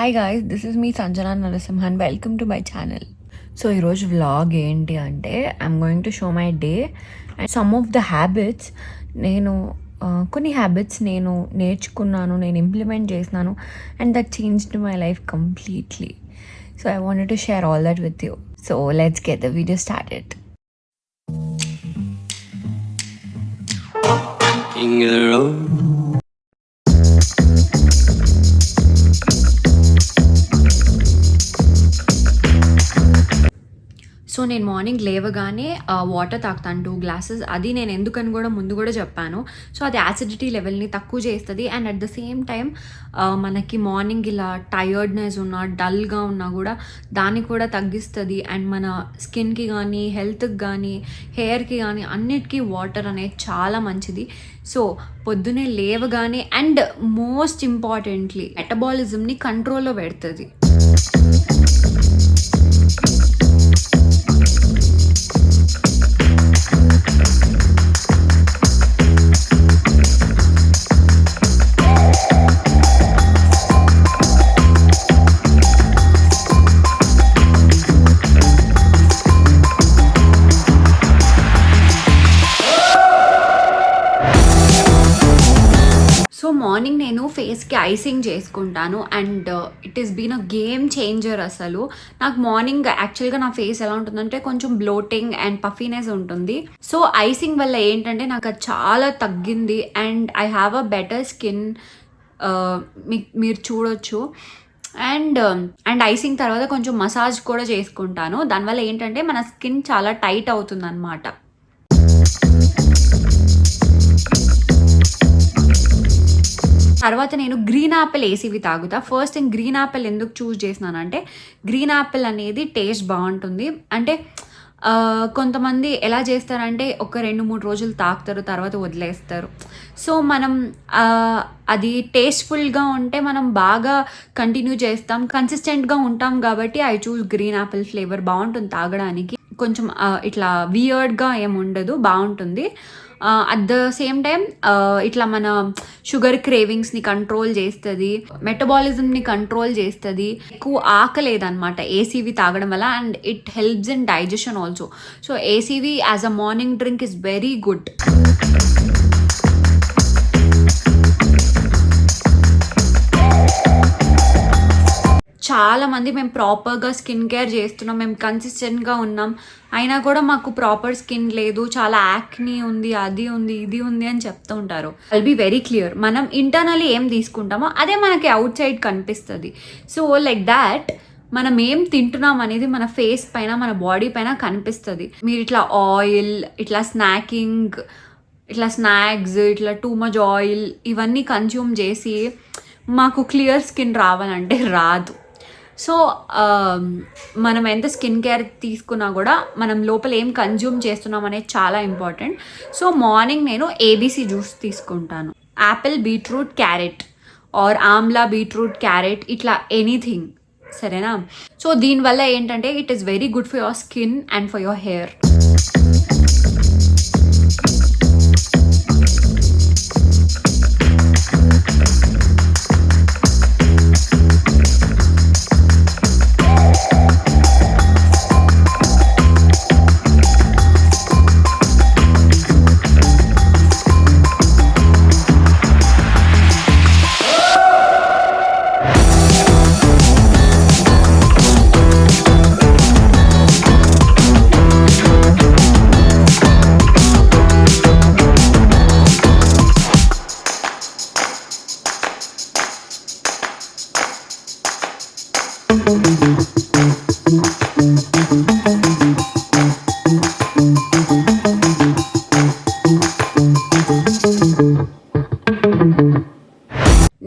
Hi guys, this is me Sanjana Narasimhan. Welcome to my channel. So ఈరోజు vlog ఏంటి అంటే I'm going to show my day and some of the habits. నేను కొన్ని habits నేను నేర్చుకున్నాను, నేను ఇంప్లిమెంట్ చేసినాను and that changed my life completely. So I wanted to share all that with you. So let's get the video started. So నేను morning లేవగానే water తాగుతాను 2 glasses. అది నేను ఎందుకని కూడా ముందు కూడా చెప్పాను. సో అది యాసిడిటీ లెవెల్ని తక్కువ చేస్తుంది and at the same time మనకి మార్నింగ్ ఇలా టయర్డ్నెస్ ఉన్నా డల్గా ఉన్నా కూడా దాన్ని కూడా తగ్గిస్తుంది. అండ్ మన స్కిన్కి కానీ హెల్త్కి కానీ హెయిర్కి కానీ అన్నిటికీ వాటర్ అనేది చాలా మంచిది. సో పొద్దునే లేవగానే అండ్ మోస్ట్ ఇంపార్టెంట్లీ మెటబాలిజంని కంట్రోల్లో పెడుతుంది. సో మార్నింగ్ నేను ఫేస్కి ఐసింగ్ చేసుకుంటాను and it is been a game changer. అసలు నాకు మార్నింగ్ యాక్చువల్గా నా ఫేస్ ఎలా ఉంటుందంటే కొంచెం బ్లోటింగ్ అండ్ పఫీనెస్ ఉంటుంది. సో ఐసింగ్ వల్ల ఏంటంటే నాకు అది చాలా తగ్గింది and I have a better skin, మీరు చూడొచ్చు. అండ్ ఐసింగ్ తర్వాత కొంచెం మసాజ్ కూడా చేసుకుంటాను. దానివల్ల ఏంటంటే మన స్కిన్ చాలా టైట్ అవుతుంది అన్నమాట. తర్వాత నేను గ్రీన్ యాపిల్ ఏసీవి తాగుతా. ఫస్ట్ థింగ్, గ్రీన్ యాపిల్ ఎందుకు చూస్ చేసినానంటే గ్రీన్ యాపిల్ అనేది టేస్ట్ బాగుంటుంది. అంటే కొంతమంది ఎలా చేస్తారంటే ఒక 2-3 రోజులు తాగుతారు, తర్వాత వదిలేస్తారు. సో మనం అది టేస్ట్ఫుల్గా ఉంటే మనం బాగా కంటిన్యూ చేస్తాం, కన్సిస్టెంట్గా ఉంటాం. కాబట్టి I choose green Apple flavour. బాగుంటుంది తాగడానికి, కొంచెం ఇట్లా వియర్డ్గా ఏముండదు, బాగుంటుంది. అట్ ద సేమ్ టైం ఇట్లా మన షుగర్ క్రేవింగ్స్ని కంట్రోల్ చేస్తుంది, మెటబాలిజంని కంట్రోల్ చేస్తుంది. ఎక్కువ ఆకలేదన్నమాట ఏసీవి తాగడం వల్ల and it helps in digestion also. So ACV as a morning drink is very good. చాలామంది మేము ప్రాపర్గా స్కిన్ కేర్ చేస్తున్నాం, మేము కన్సిస్టెంట్గా ఉన్నాం, అయినా కూడా మాకు ప్రాపర్ స్కిన్ లేదు, చాలా యాక్నీ ఉంది, అది ఉంది, ఇది ఉంది అని చెప్తూ ఉంటారు. ఐల్ బీ వెరీ క్లియర్, మనం ఇంటర్నల్లీ ఏం తీసుకుంటామో అదే మనకి అవుట్ సైడ్ కనిపిస్తుంది. సో లైక్ దాట్ మనం ఏం తింటున్నాం అనేది మన ఫేస్ పైన, మన బాడీ పైన కనిపిస్తుంది. మీరు ఇట్లా ఆయిల్, ఇట్లా స్నాకింగ్, ఇట్లా స్నాక్స్, ఇట్లా టూ మచ్ ఆయిల్ ఇవన్నీ కన్జ్యూమ్ చేసి మాకు క్లియర్ స్కిన్ రావాలంటే రాదు. సో మనం ఎంత స్కిన్ కేర్ తీసుకున్నా కూడా మనం లోపల ఏం కన్జ్యూమ్ చేస్తున్నాం అనేది చాలా ఇంపార్టెంట్. సో మార్నింగ్ నేను ఏబీసీ జ్యూస్ తీసుకుంటాను, apple, beetroot, carrot or amla, beetroot, carrot, ఇట్లా ఎనీథింగ్, సరేనా? సో దీనివల్ల ఏంటంటే it is very good for your skin and for your hair.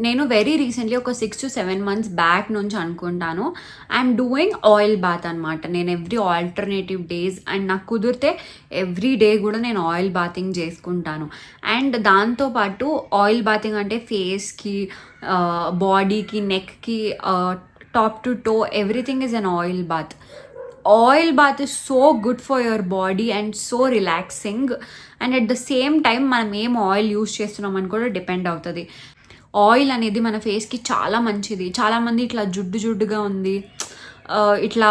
నేను వెరీ రీసెంట్లీ ఒక 6 to 7 months బ్యాక్ నుంచి అనుకుంటాను ఐఎమ్ డూయింగ్ ఆయిల్ బాత్ అనమాట. నేను ఎవ్రీ ఆల్టర్నేటివ్ డేస్ అండ్ నాకు కుదిరితే ఎవ్రీ డే కూడా నేను ఆయిల్ బాతింగ్ చేసుకుంటాను. అండ్ దాంతోపాటు ఆయిల్ బాతింగ్ అంటే ఫేస్కి, బాడీకి, నెక్కి, top to toe everything is an oil bath. Oil bath is so good for your body and so relaxing. And at the same time మనం ఏం ఆయిల్ యూస్ చేస్తున్నామని కూడా డిపెండ్ అవుతుంది. ఆయిల్ అనేది మన ఫేస్కి చాలా మంచిది. చాలామంది ఇట్లా జుడ్డుగా ఉంది, ఇట్లా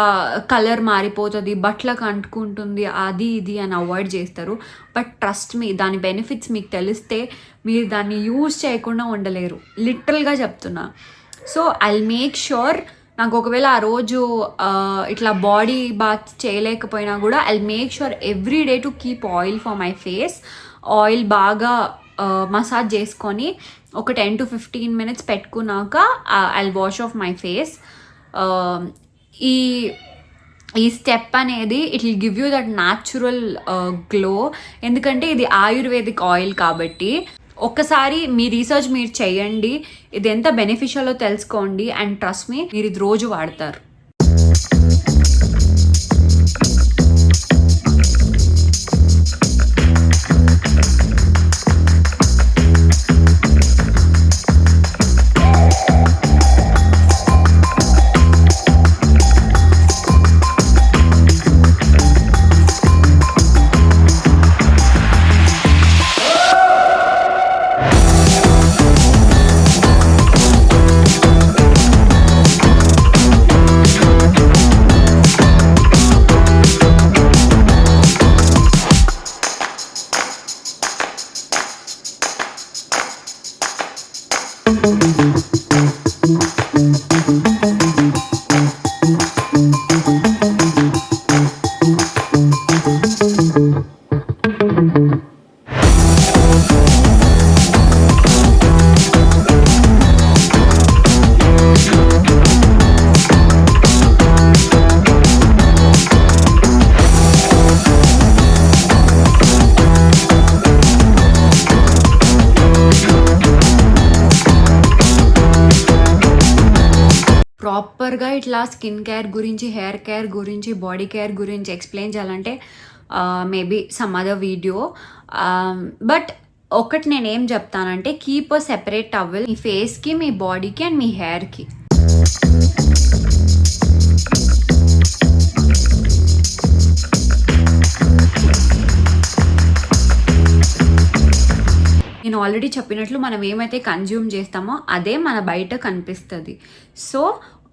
కలర్ మారిపోతుంది, బట్టలకు అంటుకుంటుంది, అది ఇది అని అవాయిడ్ చేస్తారు. బట్ ట్రస్ట్ మీ, దాని బెనిఫిట్స్ మీకు తెలిస్తే మీరు దాన్ని యూజ్ చేయకుండా ఉండలేరు, లిటరల్గా చెప్తున్నా. సో ఐ మేక్ ష్యూర్, నాకు ఒకవేళ ఆ రోజు ఇట్లా బాడీ బాత్ చేయలేకపోయినా కూడా I make sure every day to keep oil for my face. Oil బాగా మసాజ్ చేసుకొని ఒక 10 to 15 minutes పెట్టుకున్నాక I wash of my face. ఈ స్టెప్ అనేది it will give you that natural glow. ఎందుకంటే ఇది ఆయుర్వేదిక్ ఆయిల్ కాబట్టి ఒక్కసారి మీ రీసెర్చ్ మీరు చేయండి, ఇది ఎంత బెనిఫిషియలో తెలుసుకోండి, అండ్ ట్రస్ట్ మీ, మీరు ఇది రోజు వాడతారు. ప్రాపర్గా ఇట్లా స్కిన్ కేర్ గురించి, హెయిర్ కేర్ గురించి, బాడీ కేర్ గురించి ఎక్స్ప్లెయిన్ చేయాలంటే maybe some other video. But ఒకటి నేనేం చెప్తానంటే, కీప్ అ సెపరేట్ టవల్ మీ ఫేస్కి, మీ బాడీకి అండ్ మీ హెయిర్కి. నేను ఆల్రెడీ చెప్పినట్లు మనం ఏమైతే కన్జ్యూమ్ చేస్తామో అదే మన బయట కనిపిస్తుంది. సో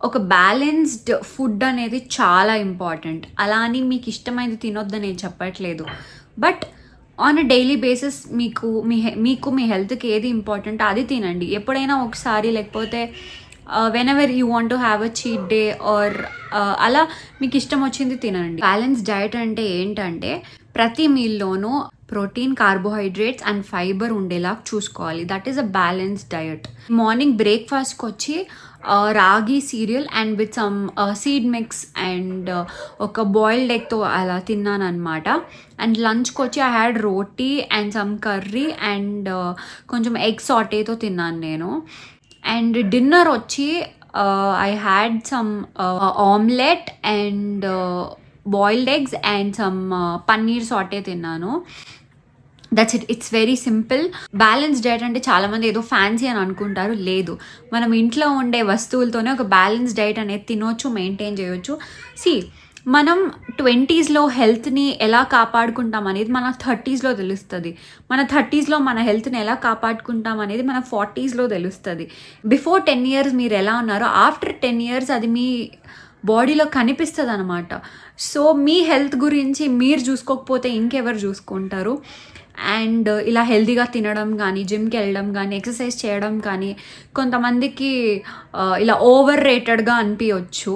ఒక బ్యాలెన్స్డ్ ఫుడ్ అనేది చాలా ఇంపార్టెంట్. అలా అని మీకు ఇష్టమైనది తినొద్దని నేను చెప్పట్లేదు, but on a daily basis మీకు మీ హెల్త్కి ఏది ఇంపార్టెంట్ అది తినండి. ఎప్పుడైనా ఒకసారి, లేకపోతే whenever you want to have a cheat day or అలా మీకు ఇష్టం వచ్చింది తినండి. బ్యాలెన్స్ డయట్ అంటే ఏంటంటే ప్రతి మీల్లోనూ ప్రోటీన్, కార్బోహైడ్రేట్స్ అండ్ ఫైబర్ ఉండేలా చూసుకోవాలి. That is a balance diet. Morning బ్రేక్ఫాస్ట్కి వచ్చి ragi cereal and with some seed mix and ఒక బాయిల్డ్ ఎగ్తో అలా తిన్నాను అనమాట. అండ్ లంచ్కి వచ్చి I had roti and some curry and కొంచెం ఎగ్ సాటేతో తిన్నాను నేను. అండ్ డిన్నర్ వచ్చి I had some omelette and boiled eggs and some paneer saute తిన్నాను. That's it. It's very simple. Balance diet అంటే చాలామంది ఏదో ఫ్యాన్సీ అని అనుకుంటారు. లేదు, మనం ఇంట్లో ఉండే వస్తువులతోనే ఒక బ్యాలెన్స్ డైట్ అనేది తినొచ్చు, మెయింటైన్ చేయొచ్చు. మనం 20sలో హెల్త్ని ఎలా కాపాడుకుంటాం అనేది మన 30sలో తెలుస్తుంది. మన 30sలో మన హెల్త్ని ఎలా కాపాడుకుంటాం అనేది మన 40sలో తెలుస్తుంది. బిఫోర్ 10 years మీరు ఎలా ఉన్నారో ఆఫ్టర్ 10 years అది మీ బాడీలో కనిపిస్తుంది అనమాట. సో మీ హెల్త్ గురించి మీరు చూసుకోకపోతే ఇంకెవరు చూసుకుంటారు? అండ్ ఇలా హెల్తీగా తినడం కానీ, జిమ్కి వెళ్ళడం కానీ, ఎక్సర్సైజ్ చేయడం కానీ కొంతమందికి ఇలా ఓవర్ రేటెడ్గా అనిపించవచ్చు.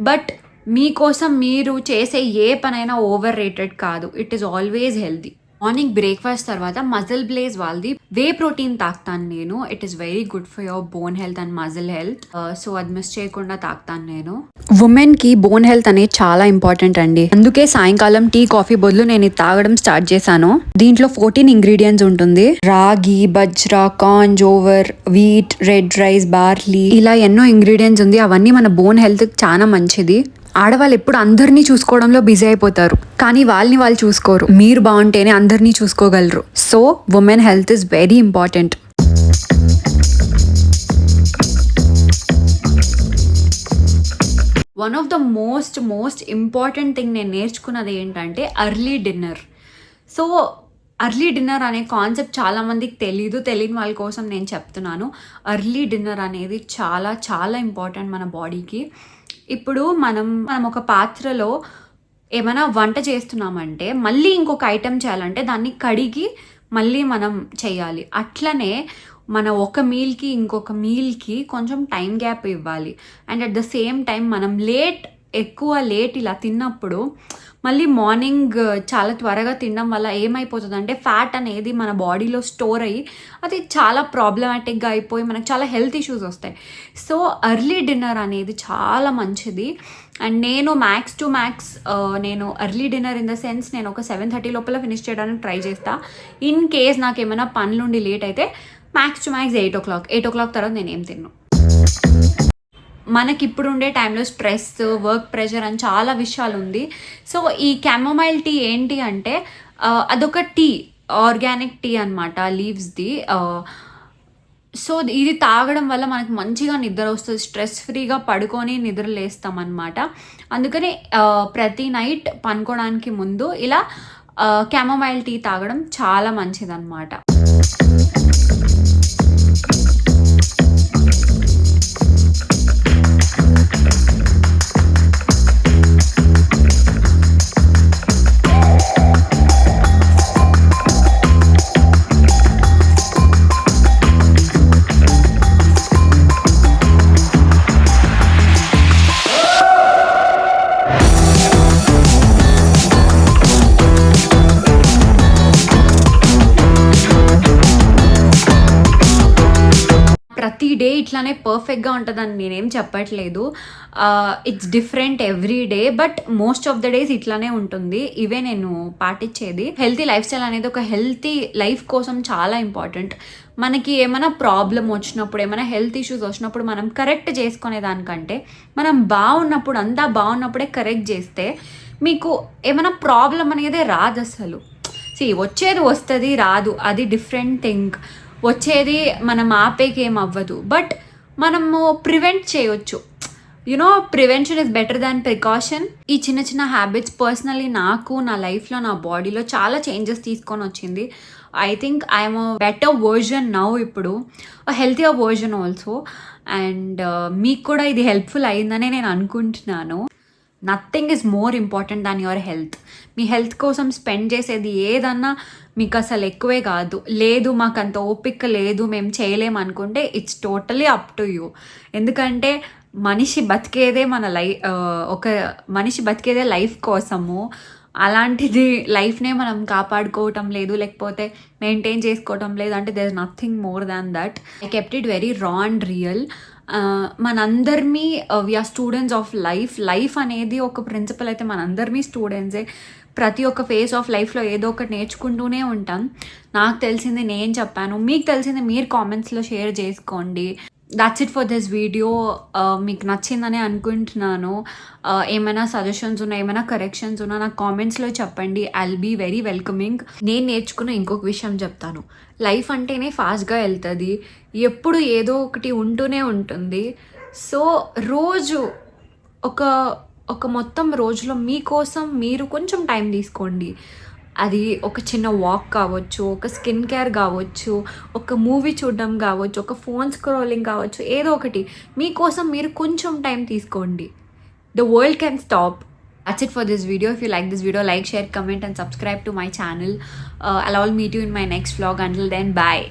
బట్ మీకోసం మీరు చేసే ఏ పనైనా ఓవర్ రేటెడ్ కాదు. It is always healthy. Morning breakfast తర్వాత మజిల్ బ్లేజ్ వాళ్ళది వే ప్రోటీన్ తాగుతాను నేను. It is very good for your bone health and muscle health. So అది మిస్ చేయకుండా తాగుతాను నేను. ఉమెన్కి బోన్ హెల్త్ అనేది చాలా ఇంపార్టెంట్ అండి. అందుకే సాయంకాలం టీ, కాఫీ బదులు నేను ఇది తాగడం స్టార్ట్ చేశాను. దీంట్లో 14 ఇంగ్రీడియంట్స్ ఉంటుంది. Ragi, bajra, corn, jowar, wheat, red rice, barley, ఇలా ఎన్నో ఇంగ్రీడియంట్స్ ఉంది. అవన్నీ మన బోన్ హెల్త్ చాలా మంచిది. ఆడవాళ్ళు ఎప్పుడు అందరినీ చూసుకోవడంలో బిజీ అయిపోతారు, కానీ వాళ్ళని వాళ్ళు చూసుకోరు. మీరు బాగుంటేనే అందరినీ చూసుకోగలరు. So women health is very important. One of the most important thing నేను నేర్చుకున్నది ఏంటంటే early dinner. So early dinner అనే కాన్సెప్ట్ చాలామందికి తెలియని వాళ్ళ కోసం నేను చెప్తున్నాను. ఎర్లీ డిన్నర్ అనేది చాలా చాలా ఇంపార్టెంట్ మన బాడీకి. ఇప్పుడు మనం ఒక పాత్రలో ఏమైనా వంట చేస్తున్నామంటే మళ్ళీ ఇంకొక ఐటెం చేయాలంటే దాన్ని కడిగి మళ్ళీ మనం చేయాలి. అట్లనే మన ఒక మీల్కి ఇంకొక మీల్కి కొంచెం టైం గ్యాప్ ఇవ్వాలి. And at the same time మనం ఎక్కువ లేట్ ఇలా తిన్నప్పుడు మళ్ళీ మార్నింగ్ చాలా త్వరగా తినడం వల్ల ఏమైపోతుందంటే ఫ్యాట్ అనేది మన బాడీలో స్టోర్ అయ్యి అది చాలా ప్రాబ్లమాటిక్గా అయిపోయి మనకు చాలా హెల్త్ ఇష్యూస్ వస్తాయి. సో ఎర్లీ డిన్నర్ అనేది చాలా మంచిది. అండ్ నేను మ్యాక్స్ టు మ్యాక్స్ నేను early dinner in the sense నేను ఒక 7:30 లోపల ఫినిష్ చేయడానికి ట్రై చేస్తాను. ఇన్ కేస్ నాకు ఏమైనా పనులుండి లేట్ అయితే మ్యాక్స్ టు మ్యాక్స్ 8 o'clock తర్వాత నేనేం తిన్నాను. మనకి ఇప్పుడు ఉండే టైంలో స్ట్రెస్, వర్క్ ప్రెషర్ అని చాలా విషయాలు ఉంది. సో ఈ క్యామోమైల్ టీ ఏంటి అంటే అదొక టీ, ఆర్గానిక్ టీ అనమాట, లీవ్స్ది. సో ఇది తాగడం వల్ల మనకు మంచిగా నిద్ర వస్తుంది, స్ట్రెస్ ఫ్రీగా పడుకొని నిద్ర లేస్తాం అనమాట. అందుకని ప్రతి నైట్ పనుకోవడానికి ముందు ఇలా క్యామోమైల్ టీ తాగడం చాలా మంచిదన్నమాట. ప్రతి డే ఇట్లానే పర్ఫెక్ట్గా ఉంటుందని నేనేం చెప్పట్లేదు. It's different every day, but most of the days ఇట్లానే ఉంటుంది. ఇవే నేను పాటించేది. హెల్తీ లైఫ్ స్టైల్ అనేది ఒక హెల్తీ లైఫ్ కోసం చాలా ఇంపార్టెంట్. మనకి ఏమైనా ప్రాబ్లం వచ్చినప్పుడు, ఏమైనా హెల్త్ ఇష్యూస్ వచ్చినప్పుడు మనం కరెక్ట్ చేసుకునే దానికంటే మనం బాగున్నప్పుడు, అంతా బాగున్నప్పుడే కరెక్ట్ చేస్తే మీకు ఏమైనా ప్రాబ్లం అనేది రాదు అసలు. వచ్చేది వస్తుంది, రాదు అది డిఫరెంట్ థింగ్. వచ్చేది మనం ఆపేకి ఏం అవ్వదు, బట్ మనము ప్రివెంట్ చేయొచ్చు. Prevention is better than precaution. ఈ చిన్న చిన్న హ్యాబిట్స్ పర్సనలీ నాకు నా లైఫ్లో, నా బాడీలో చాలా చేంజెస్ తీసుకొని వచ్చింది. I think I'm a better version now, ఇప్పుడు హెల్తీయర్ వర్జన్ ఆల్సో. అండ్ మీకు కూడా ఇది హెల్ప్ఫుల్ అయిందనే నేను అనుకుంటున్నాను. Nothing is more important than your health. Me health కోసం స్పెండ్ చేసేది ఏదన్నా మీకు అసలు ఎక్కువే కాదు. లేదు మాకు అంత ఓపిక లేదు, మేము చేయలేము అనుకుంటే it's totally up to you. ఎందుకంటే మనిషి బతికేదే ఒక మనిషి బతికేదే లైఫ్ కోసము. అలాంటిది లైఫ్నే మనం కాపాడుకోవటం లేదు, లేకపోతే మెయింటైన్ చేసుకోవటం లేదు అంటే there is nothing more than that. I kept it very raw and real. మనందరిమీ వీఆర్ స్టూడెంట్స్ ఆఫ్ లైఫ్ అనేది ఒక ప్రిన్సిపల్ అయితే మనందరిమీ స్టూడెంట్సే. ప్రతి ఒక్క ఫేజ్ ఆఫ్ లైఫ్లో ఏదో ఒకటి నేర్చుకుంటూనే ఉంటాం. నాకు తెలిసింది నేను చెప్పాను, మీకు తెలిసింది మీరు కామెంట్స్లో షేర్ చేసుకోండి. That's it for this video. మీకు నచ్చిందని అనుకుంటున్నాను. ఏమైనా సజెషన్స్ ఉన్నా, ఏమైనా కరెక్షన్స్ ఉన్నా నాకు కామెంట్స్లో చెప్పండి. I'll be very welcoming. నేను నేర్చుకున్న ఇంకొక విషయం చెప్తాను. లైఫ్ అంటేనే ఫాస్ట్గా వెళ్తుంది, ఎప్పుడు ఏదో ఒకటి ఉంటూనే ఉంటుంది. సో రోజు ఒక మొత్తం రోజులో మీకోసం మీరు కొంచెం టైం తీసుకోండి. అది ఒక చిన్న వాక్ కావచ్చు, ఒక స్కిన్ కేర్ కావచ్చు, ఒక మూవీ చూడడం కావచ్చు, ఒక ఫోన్ స్క్రోలింగ్ కావచ్చు, ఏదో ఒకటి మీకోసం మీరు కొంచెం టైం తీసుకోండి. The world can stop. That's it for this video. If you like this video, like, share, comment and subscribe to my channel. I'll all meet you in my next vlog. Until then, bye.